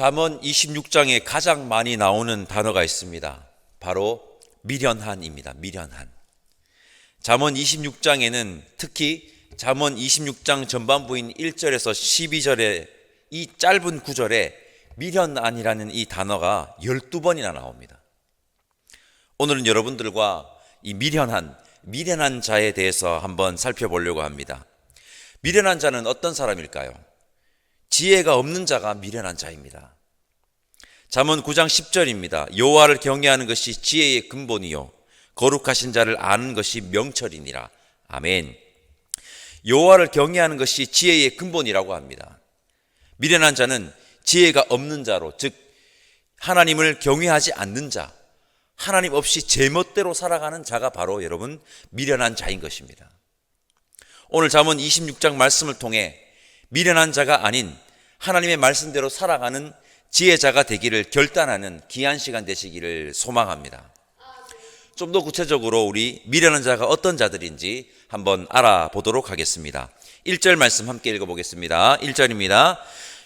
잠언 26장에 가장 많이 나오는 단어가 있습니다. 바로 미련한입니다. 미련한. 잠언 26장에는 특히 잠언 26장 전반부인 1절에서 12절의 이 짧은 구절에 미련한이라는 이 단어가 12번이나 나옵니다. 오늘은 여러분들과 이 미련한 자에 대해서 한번 살펴보려고 합니다. 미련한 자는 어떤 사람일까요? 지혜가 없는 자가 미련한 자입니다. 잠언 9장 10절입니다. 여호와를 경외하는 것이 지혜의 근본이요 거룩하신 자를 아는 것이 명철이니라. 아멘. 여호와를 경외하는 것이 지혜의 근본이라고 합니다. 미련한 자는 지혜가 없는 자로, 즉 하나님을 경외하지 않는 자, 하나님 없이 제멋대로 살아가는 자가 바로 여러분 미련한 자인 것입니다. 오늘 잠언 26장 말씀을 통해 미련한 자가 아닌 하나님의 말씀대로 살아가는 지혜자가 되기를 결단하는 귀한 시간 되시기를 소망합니다. 좀 더 구체적으로 우리 미련한 자가 어떤 자들인지 한번 알아보도록 하겠습니다. 1절 말씀 함께 읽어보겠습니다. 1절입니다.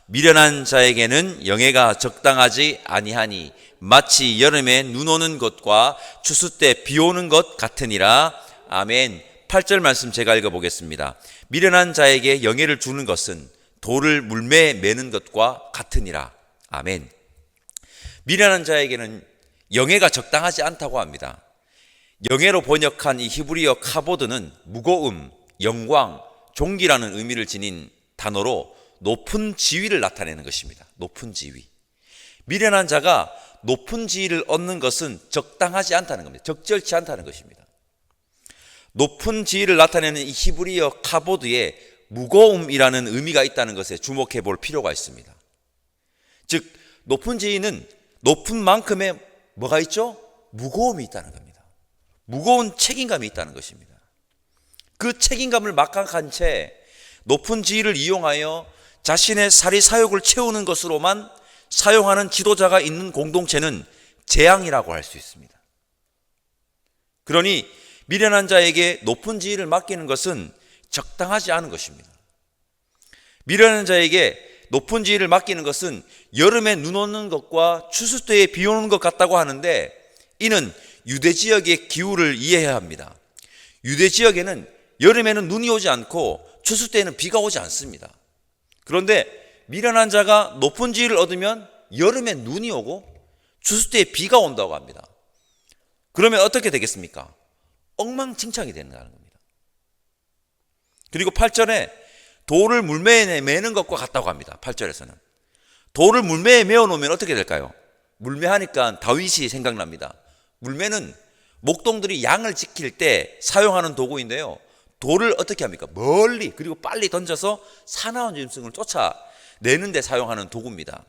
미련한 자에게는 영예가 적당하지 아니하니 마치 여름에 눈 오는 것과 추수 때 비 오는 것 같으니라. 아멘. 8절 말씀 제가 읽어보겠습니다. 미련한 자에게 영예를 주는 것은 돌을 물매에 매는 것과 같으니라. 아멘. 미련한 자에게는 영예가 적당하지 않다고 합니다. 영예로 번역한 이 히브리어 카보드는 무거움, 영광, 존귀라는 의미를 지닌 단어로 높은 지위를 나타내는 것입니다. 높은 지위. 미련한 자가 높은 지위를 얻는 것은 적당하지 않다는 겁니다. 적절치 않다는 것입니다. 높은 지위를 나타내는 이 히브리어 카보드에 무거움이라는 의미가 있다는 것에 주목해 볼 필요가 있습니다. 즉 높은 지위는 높은 만큼의 뭐가 있죠? 무거움이 있다는 겁니다. 무거운 책임감이 있다는 것입니다. 그 책임감을 막강한 채 높은 지위를 이용하여 자신의 사리사욕을 채우는 것으로만 사용하는 지도자가 있는 공동체는 재앙이라고 할 수 있습니다. 그러니 미련한 자에게 높은 지위를 맡기는 것은 적당하지 않은 것입니다. 미련한 자에게 높은 지위를 맡기는 것은 여름에 눈 오는 것과 추수 때에 비 오는 것 같다고 하는데 이는 유대 지역의 기후를 이해해야 합니다. 유대 지역에는 여름에는 눈이 오지 않고 추수 때에는 비가 오지 않습니다. 그런데 미련한 자가 높은 지위를 얻으면 여름에 눈이 오고 추수 때에 비가 온다고 합니다. 그러면 어떻게 되겠습니까? 엉망진창이 된다는 겁니다. 그리고 8절에 돌을 물매에 매는 것과 같다고 합니다. 8절에서는 돌을 물매에 매어 놓으면 어떻게 될까요? 물매하니까 다윗이 생각납니다. 물매는 목동들이 양을 지킬 때 사용하는 도구인데요, 돌을 어떻게 합니까? 멀리 그리고 빨리 던져서 사나운 짐승을 쫓아내는 데 사용하는 도구입니다.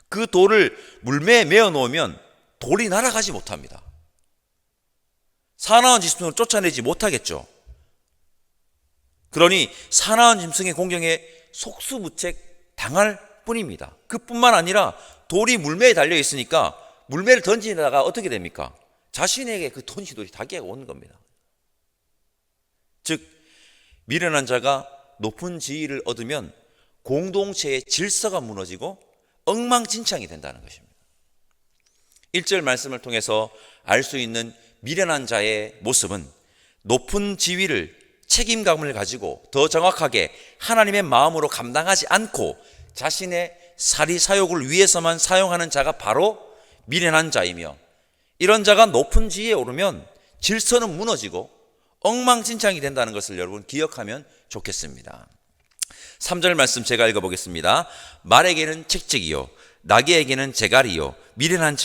그 돌을 물매에 매어 놓으면 돌이 날아가지 못합니다. 사나운 짐승을 쫓아내지 못하겠죠. 그러니 사나운 짐승의 공격에 속수무책 당할 뿐입니다. 그뿐만 아니라 돌이 물매에 달려 있으니까 물매를 던지다가 어떻게 됩니까? 자신에게 그 던지돌이 닿게 오는 겁니다. 즉 미련한 자가 높은 지위를 얻으면 공동체의 질서가 무너지고 엉망진창이 된다는 것입니다. 1절 말씀을 통해서 알 수 있는 미련한 자의 모습은 높은 지위를 책임감을 가지고 더 정확하게 하나님의 마음으로 감당하지 않고 자신의 사리사욕을 위해서만 사용하는 자가 바로 미련한 자이며, 이런 자가 높은 지위에 오르면 질서는 무너지고 엉망진창이 된다는 것을 여러분 기억하면 좋겠습니다. 3절 말씀 제가 읽어보겠습니다. 말에게는 책찍이요 나귀에게는 재갈이요 미련한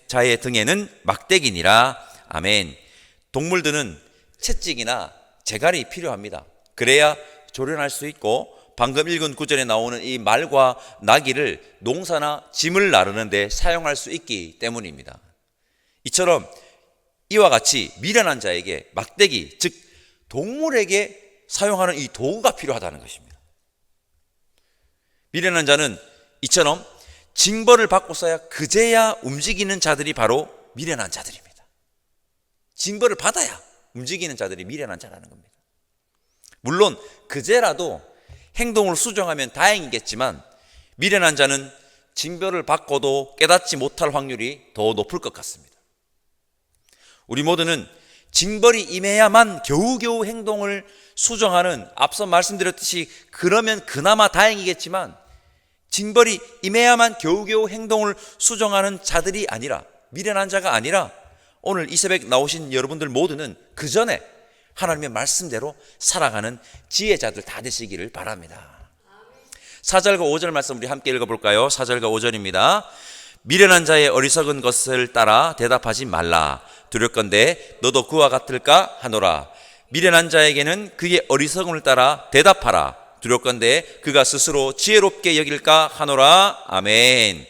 자의 등에는 막대기니라. 아멘. 동물들은 채찍이나 재갈이 필요합니다. 그래야 조련할 수 있고 방금 읽은 구절에 나오는 이 말과 나귀를 농사나 짐을 나르는 데 사용할 수 있기 때문입니다. 이처럼 이와 같이 미련한 자에게 막대기, 즉 동물에게 사용하는 이 도구가 필요하다는 것입니다. 미련한 자는 이처럼 징벌을 받고서야 그제야 움직이는 자들이 바로 미련한 자들입니다. 징벌을 받아야 움직이는 자들이 미련한 자라는 겁니다. 물론 그제라도 행동을 수정하면 다행이겠지만 미련한 자는 징벌을 받고도 깨닫지 못할 확률이 더 높을 것 같습니다. 우리 모두는 징벌이 임해야만 겨우겨우 행동을 수정하는, 앞서 말씀드렸듯이 그러면 그나마 다행이겠지만 징벌이 임해야만 겨우겨우 행동을 수정하는 자들이 아니라, 미련한 자가 아니라 오늘 이 새벽 나오신 여러분들 모두는 그 전에 하나님의 말씀대로 살아가는 지혜자들 다 되시기를 바랍니다. 4절과 5절 말씀 우리 함께 읽어볼까요? 4절과 5절입니다. 미련한 자의 어리석은 것을 따라 대답하지 말라. 두렵건대 너도 그와 같을까 하노라. 미련한 자에게는 그의 어리석음을 따라 대답하라. 두렵건대 그가 스스로 지혜롭게 여길까 하노라. 아멘.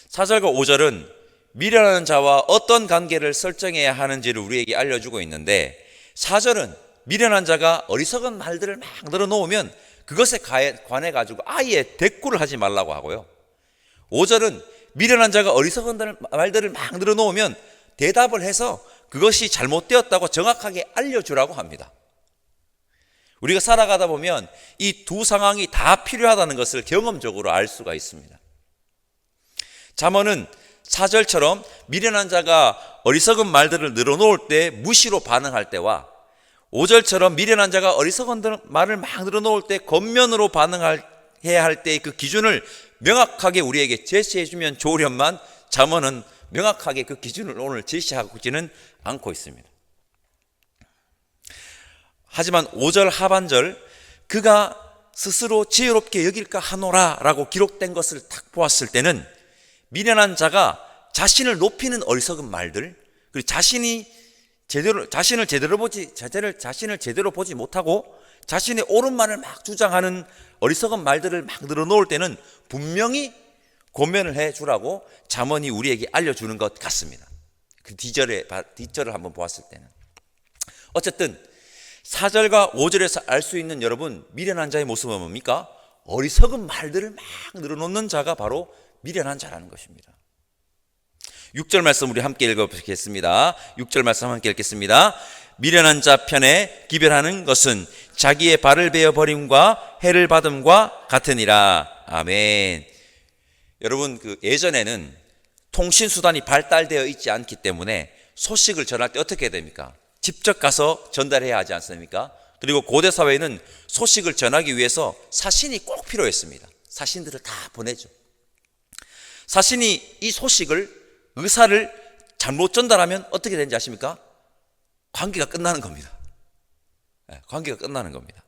4절과 5절은 미련한 자와 어떤 관계를 설정해야 하는지를 우리에게 알려주고 있는데, 4절은 미련한 자가 어리석은 말들을 막 늘어놓으면 그것에 관해 가지고 아예 대꾸를 하지 말라고 하고요, 5절은 미련한 자가 어리석은 말들을 막 늘어놓으면 대답을 해서 그것이 잘못되었다고 정확하게 알려주라고 합니다. 우리가 살아가다 보면 이 두 상황이 다 필요하다는 것을 경험적으로 알 수가 있습니다. 잠언은 4절처럼 미련한 자가 어리석은 말들을 늘어놓을 때 무시로 반응할 때와 5절처럼 미련한 자가 어리석은 말을 막 늘어놓을 때 겉면으로 반응해야 할 때의 그 기준을 명확하게 우리에게 제시해주면 좋으련만 잠언은 명확하게 그 기준을 오늘 제시하지는 않고 있습니다. 하지만 5절 하반절 그가 스스로 지혜롭게 여길까 하노라 라고 기록된 것을 딱 보았을 때는 미련한 자가 자신을 높이는 어리석은 말들, 그리고 자신을 제대로 보지 못하고 자신의 옳은 말을 막 주장하는 어리석은 말들을 막 늘어놓을 때는 분명히 고면을 해주라고 잠언이 우리에게 알려주는 것 같습니다. 그 뒷절을 한번 보았을 때는. 어쨌든 4절과 5절에서 알 수 있는 여러분, 미련한 자의 모습은 뭡니까? 어리석은 말들을 막 늘어놓는 자가 바로 미련한 자라는 것입니다. 6절 말씀 우리 함께 읽어보겠습니다. 6절 말씀 함께 읽겠습니다. 미련한 자 편에 기별하는 것은 자기의 발을 베어 버림과 해를 받음과 같으니라. 아멘. 여러분, 예전에는 통신수단이 발달되어 있지 않기 때문에 소식을 전할 때 어떻게 해야 됩니까? 직접 가서 전달해야 하지 않습니까? 그리고 고대 사회에는 소식을 전하기 위해서 사신이 꼭 필요했습니다. 사신들을 다 보내죠. 사신이 이 소식을, 의사를 잘못 전달하면 어떻게 되는지 아십니까? 관계가 끝나는 겁니다. 관계가 끝나는 겁니다.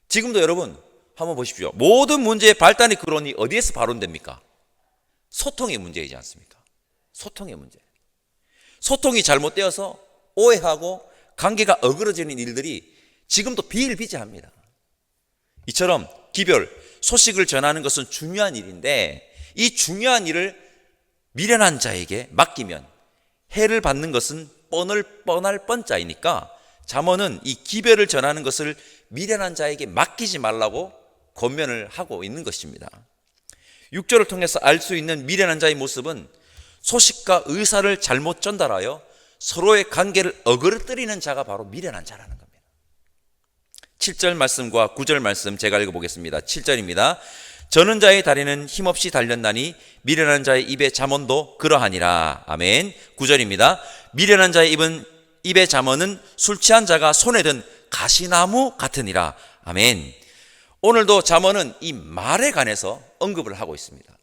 지금도 여러분 한번 보십시오. 모든 문제의 발단의 근원이 어디에서 발원됩니까? 소통의 문제이지 않습니까? 소통의 문제. 소통이 잘못되어서 오해하고 관계가 어그러지는 일들이 지금도 비일비재합니다. 이처럼 기별, 소식을 전하는 것은 중요한 일인데 이 중요한 일을 미련한 자에게 맡기면 해를 받는 것은 뻔할 뻔자이니까 잠언은 이 기별을 전하는 것을 미련한 자에게 맡기지 말라고 권면을 하고 있는 것입니다. 6절을 통해서 알 수 있는 미련한 자의 모습은 소식과 의사를 잘못 전달하여 서로의 관계를 어그러뜨리는 자가 바로 미련한 자라는 겁니다. 7절 말씀과 9절 말씀 제가 읽어보겠습니다. 7절입니다. 저는 자의 다리는 힘없이 달렸나니 미련한 자의 입의 잠언도 그러하니라. 아멘. 9절입니다. 미련한 자의 입의 잠언은 술 취한 자가 손에 든 가시나무 같으니라. 아멘. 오늘도 잠언은 이 말에 관해서 언급을 하고 있습니다.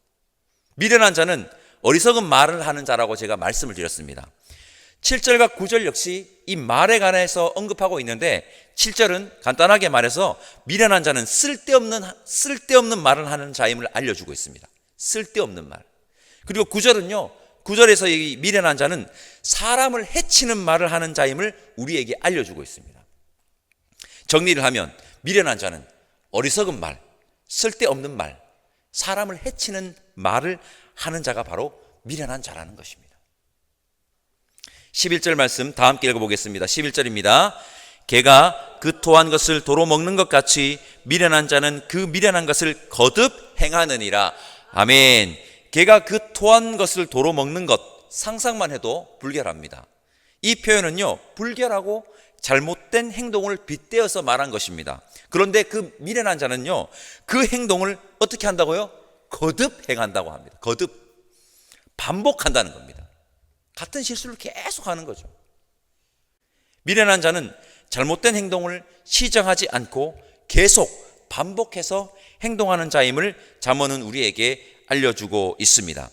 미련한 자는 어리석은 말을 하는 자라고 제가 말씀을 드렸습니다. 7절과 9절 역시 이 말에 관해서 언급하고 있는데 7절은 간단하게 말해서 미련한 자는 쓸데없는 말을 하는 자임을 알려주고 있습니다. 쓸데없는 말. 그리고 9절은요, 9절에서 이 미련한 자는 사람을 해치는 말을 하는 자임을 우리에게 알려주고 있습니다. 정리를 하면 미련한 자는 어리석은 말, 쓸데없는 말, 사람을 해치는 말을 하는 자가 바로 미련한 자라는 것입니다. 11절 말씀 다 함께 읽어보겠습니다. 11절입니다. 개가 그 토한 것을 도로 먹는 것 같이 미련한 자는 그 미련한 것을 거듭 행하느니라. 아멘. 개가 그 토한 것을 도로 먹는 것, 상상만 해도 불결합니다. 이 표현은요, 불결하고 잘못된 행동을 빗대어서 말한 것입니다. 그런데 그 미련한 자는요, 그 행동을 어떻게 한다고요? 거듭 행한다고 합니다. 거듭. 반복한다는 겁니다. 같은 실수를 계속 하는 거죠. 미련한 자는 잘못된 행동을 시정하지 않고 계속 반복해서 행동하는 자임을 잠언은 우리에게 알려주고 있습니다.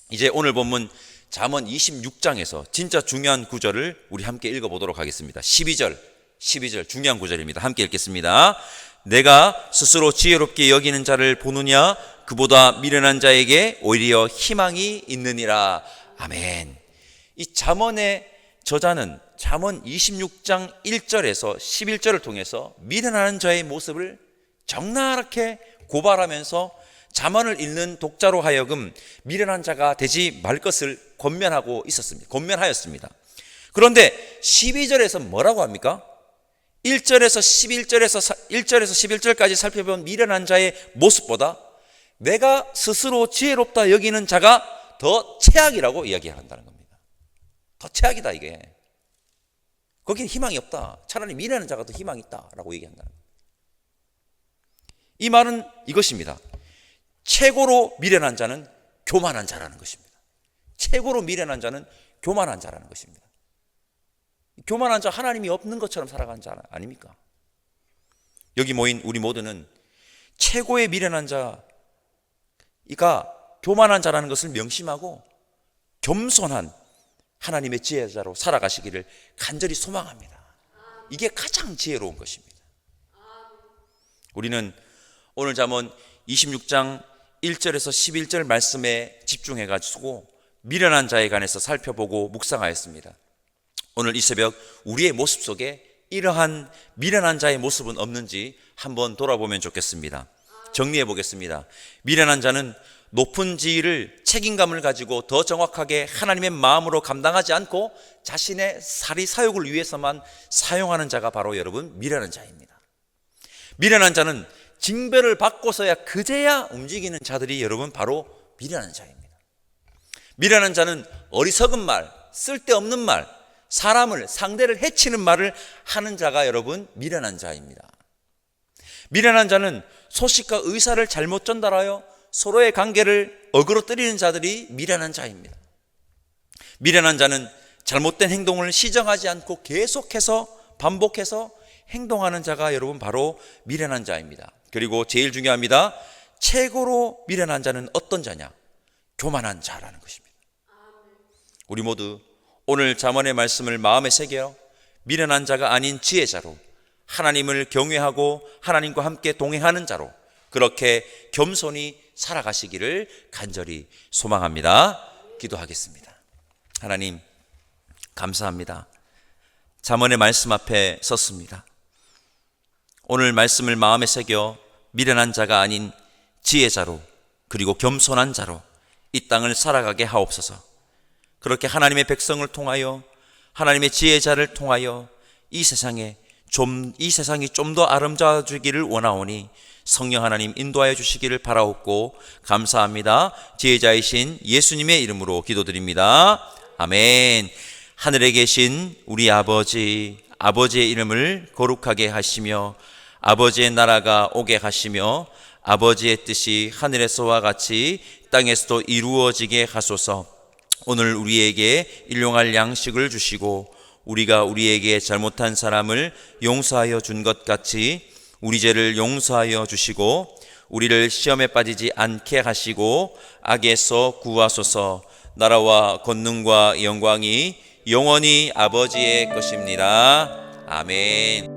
이제 오늘 본문 잠언 26장에서 진짜 중요한 구절을 우리 함께 읽어보도록 하겠습니다. 12절 중요한 구절입니다. 함께 읽겠습니다. 내가 스스로 지혜롭게 여기는 자를 보느냐? 그보다 미련한 자에게 오히려 희망이 있느니라. 아멘. 이 잠언의 저자는 잠언 26장 1절에서 11절을 통해서 미련한 자의 모습을 적나라하게 고발하면서 잠언을 읽는 독자로 하여금 미련한 자가 되지 말 것을 권면하였습니다. 그런데 12절에서 뭐라고 합니까? 1절에서 11절까지 살펴본 미련한 자의 모습보다 내가 스스로 지혜롭다 여기는 자가 더 최악이라고 이야기한다는 겁니다. 더 최악이다 이게. 거기는 희망이 없다. 차라리 미련한 자가 더 희망이 있다라고 얘기한다는 겁니다. 이 말은 이것입니다. 최고로 미련한 자는 교만한 자라는 것입니다. 최고로 미련한 자는 교만한 자라는 것입니다. 교만한 자, 하나님이 없는 것처럼 살아가는 자 아닙니까? 여기 모인 우리 모두는 최고의 미련한 자가 교만한 자라는 것을 명심하고 겸손한 하나님의 지혜자로 살아가시기를 간절히 소망합니다. 이게 가장 지혜로운 것입니다. 우리는 오늘 잠언 26장 1절에서 11절 말씀에 집중해가지고 미련한 자에 관해서 살펴보고 묵상하였습니다. 오늘 이 새벽 우리의 모습 속에 이러한 미련한 자의 모습은 없는지 한번 돌아보면 좋겠습니다. 정리해 보겠습니다. 미련한 자는 높은 지위를 책임감을 가지고 더 정확하게 하나님의 마음으로 감당하지 않고 자신의 사리 사욕을 위해서만 사용하는 자가 바로 여러분 미련한 자입니다. 미련한 자는 징벌을 받고서야 그제야 움직이는 자들이 여러분 바로 미련한 자입니다. 미련한 자는 어리석은 말, 쓸데없는 말, 사람을 상대를 해치는 말을 하는 자가 여러분 미련한 자입니다. 미련한 자는 소식과 의사를 잘못 전달하여 서로의 관계를 어그러뜨리는 자들이 미련한 자입니다. 미련한 자는 잘못된 행동을 시정하지 않고 계속해서 반복해서 행동하는 자가 여러분 바로 미련한 자입니다. 그리고 제일 중요합니다. 최고로 미련한 자는 어떤 자냐? 교만한 자라는 것입니다. 우리 모두 오늘 잠언의 말씀을 마음에 새겨 미련한 자가 아닌 지혜자로 하나님을 경외하고 하나님과 함께 동행하는 자로 그렇게 겸손히 살아가시기를 간절히 소망합니다. 기도하겠습니다. 하나님 감사합니다. 잠언의 말씀 앞에 섰습니다. 오늘 말씀을 마음에 새겨 미련한 자가 아닌 지혜자로 그리고 겸손한 자로 이 땅을 살아가게 하옵소서. 그렇게 하나님의 백성을 통하여 하나님의 지혜자를 통하여 이 세상이 좀 더 아름다워지기를 원하오니 성령 하나님 인도하여 주시기를 바라옵고 감사합니다. 지혜자이신 예수님의 이름으로 기도드립니다. 아멘. 하늘에 계신 우리 아버지, 아버지의 이름을 거룩하게 하시며 아버지의 나라가 오게 하시며 아버지의 뜻이 하늘에서와 같이 땅에서도 이루어지게 하소서. 오늘 우리에게 일용할 양식을 주시고 우리가 우리에게 잘못한 사람을 용서하여 준 것 같이 우리 죄를 용서하여 주시고 우리를 시험에 빠지지 않게 하시고 악에서 구하소서. 나라와 권능과 영광이 영원히 아버지의 것입니다. 아멘.